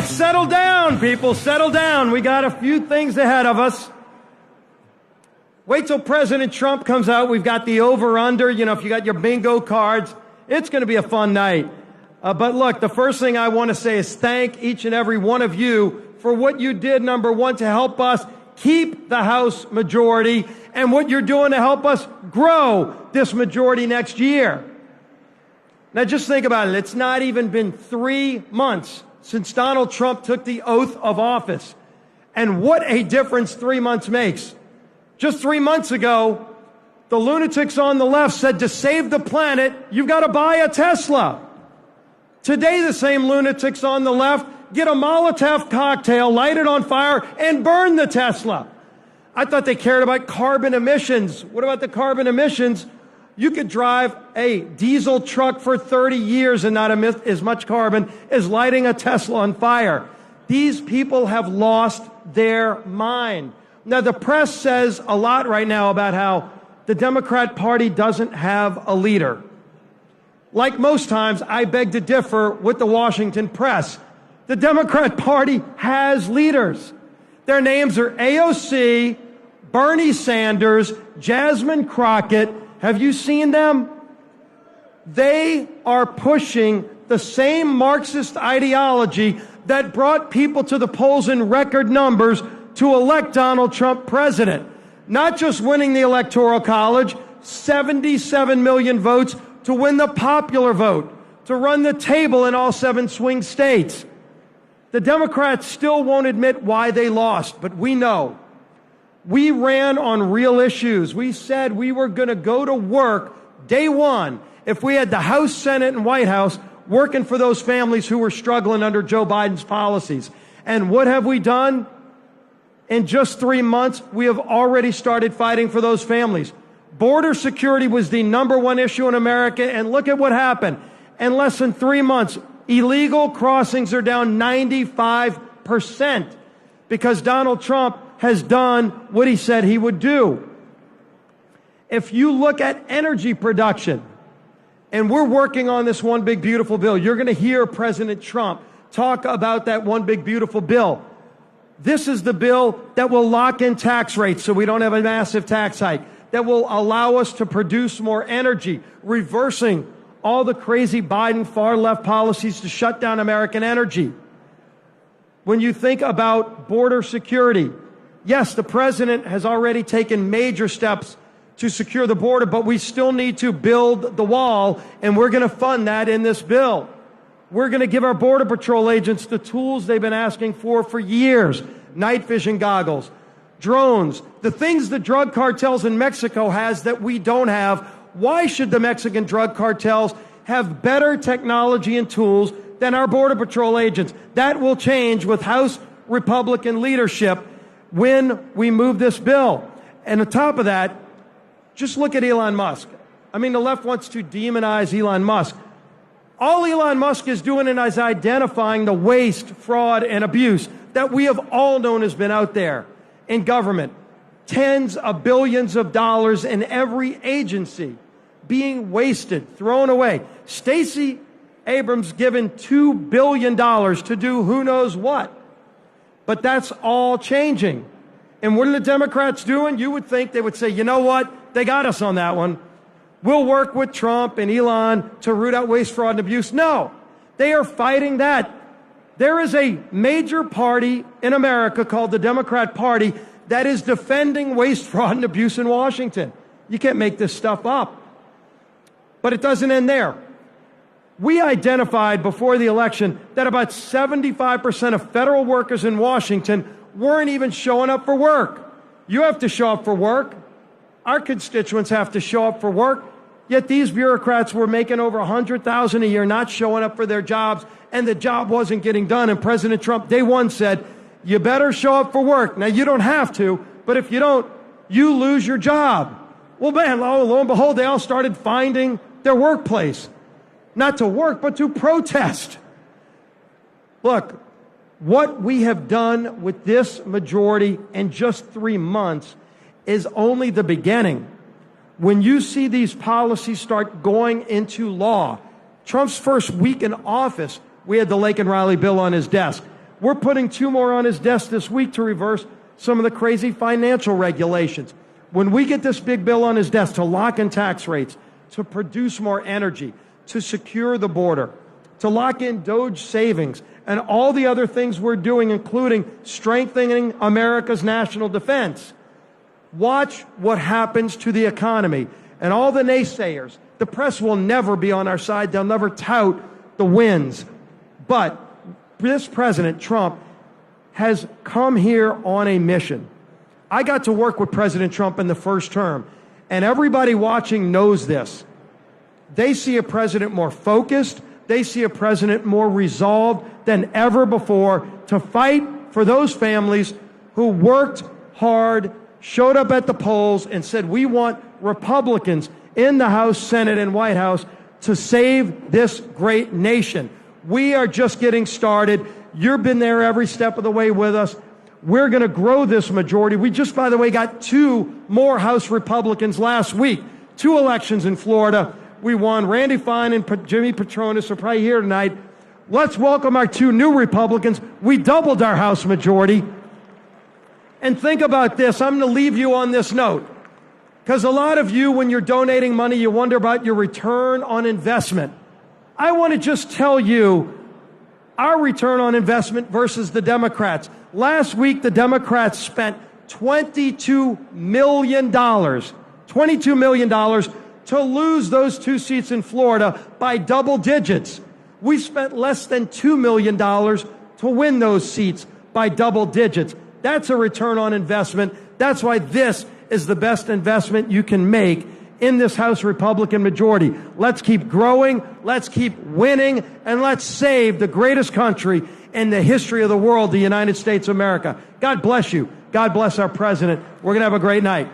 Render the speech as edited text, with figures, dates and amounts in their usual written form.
right, settle down, people, settle down. We got a few things ahead of us. Wait till President Trump comes out. We've got the over-under. You know, if you got your bingo cards, it's going to be a fun night. But look, the first thing I want to say is thank each and every one of you for what you did, number one, to help us keep the House majority, and what you're doing to help us grow this majority next year. Now, just think about it. It's not even been 3 months since Donald Trump took the oath of office. And what a difference 3 months makes. Just 3 months ago, the lunatics on the left said to save the planet, you've got to buy a Tesla. Today, the same lunatics on the left get a Molotov cocktail, light it on fire, and burn the Tesla. I thought they cared about carbon emissions. What about the carbon emissions? You could drive a diesel truck for 30 years and not emit as much carbon as lighting a Tesla on fire. These people have lost their mind. Now, the press says a lot right now about how the Democrat Party doesn't have a leader. Like most times, I beg to differ with the Washington press. The Democrat Party has leaders. Their names are AOC, Bernie Sanders, Jasmine Crockett. Have you seen them? They are pushing the same Marxist ideology that brought people to the polls in record numbers to elect Donald Trump president. Not just winning the Electoral College, 77 million votes to win the popular vote, to run the table in all 7 swing states. The Democrats still won't admit why they lost, but we know. We ran on real issues. We said we were going to go to work day one if we had the House, Senate, and White House working for those families who were struggling under Joe Biden's policies. And what have we done? In just 3 months, we have already started fighting for those families. Border security was the #1 issue in America, and look at what happened. In less than 3 months, illegal crossings are down 95% because Donald Trump has done what he said he would do. If you look at energy production, and we're working on this one big beautiful bill, you're going to hear President Trump talk about that one big beautiful bill. This is the bill that will lock in tax rates so we don't have a massive tax hike, that will allow us to produce more energy, reversing all the crazy Biden far-left policies to shut down American energy. When you think about border security, yes, the president has already taken major steps to secure the border, but we still need to build the wall, and we're going to fund that in this bill. We're going to give our Border Patrol agents the tools they've been asking for years. Night vision goggles, drones, the things the drug cartels in Mexico has that we don't have. Why should the Mexican drug cartels have better technology and tools than our Border Patrol agents? That will change with House Republican leadership when we move this bill. And on top of that, just look at Elon Musk. I mean, the left wants to demonize Elon Musk. All Elon Musk is doing is identifying the waste, fraud, and abuse that we have all known has been out there in government. Tens of billions of dollars in every agency being wasted, thrown away. Stacey Abrams given $2 billion to do who knows what. But that's all changing. And what are the Democrats doing? You would think they would say, you know what? They got us on that one. We'll work with Trump and Elon to root out waste, fraud, and abuse. No, they are fighting that. There is a major party in America called the Democrat Party that is defending waste, fraud, and abuse in Washington. You can't make this stuff up. But it doesn't end there. We identified before the election that about 75% of federal workers in Washington weren't even showing up for work. You have to show up for work. Our constituents have to show up for work. Yet these bureaucrats were making over $100,000 a year, not showing up for their jobs, and the job wasn't getting done. And President Trump, day one, said, you better show up for work. Now, you don't have to, but if you don't, you lose your job. Well, man, lo and behold, they all started finding their workplace. Not to work, but to protest. Look, what we have done with this majority in just 3 months is only the beginning. When you see these policies start going into law, Trump's first week in office, we had the Lake and Riley bill on his desk. We're putting 2 more on his desk this week to reverse some of the crazy financial regulations. When we get this big bill on his desk to lock in tax rates, to produce more energy, to secure the border, to lock in DOGE savings, and all the other things we're doing, including strengthening America's national defense, watch what happens to the economy. And all the naysayers, the press will never be on our side. They'll never tout the wins. But this President Trump has come here on a mission. I got to work with President Trump in the first term, and everybody watching knows this. They see a president more focused. They see a president more resolved than ever before to fight for those families who worked hard, showed up at the polls, and said, we want Republicans in the House, Senate, and White House to save this great nation. We are just getting started. You've been there every step of the way with us. We're going to grow this majority. We just, by the way, got 2 more House Republicans last week. 2 elections in Florida. We won. Randy Fine and Jimmy Patronis are probably here tonight. Let's welcome our 2 new Republicans. We doubled our House majority. And think about this. I'm going to leave you on this note. Because a lot of you, when you're donating money, you wonder about your return on investment. I want to just tell you our return on investment versus the Democrats. Last week, the Democrats spent $22 million to lose those 2 seats in Florida by double digits. We spent less than $2 million to win those seats by double digits. That's a return on investment. That's why this is the best investment you can make in this House Republican majority. Let's keep growing, let's keep winning, and let's save the greatest country in the history of the world, the United States of America. God bless you. God bless our president. We're going to have a great night.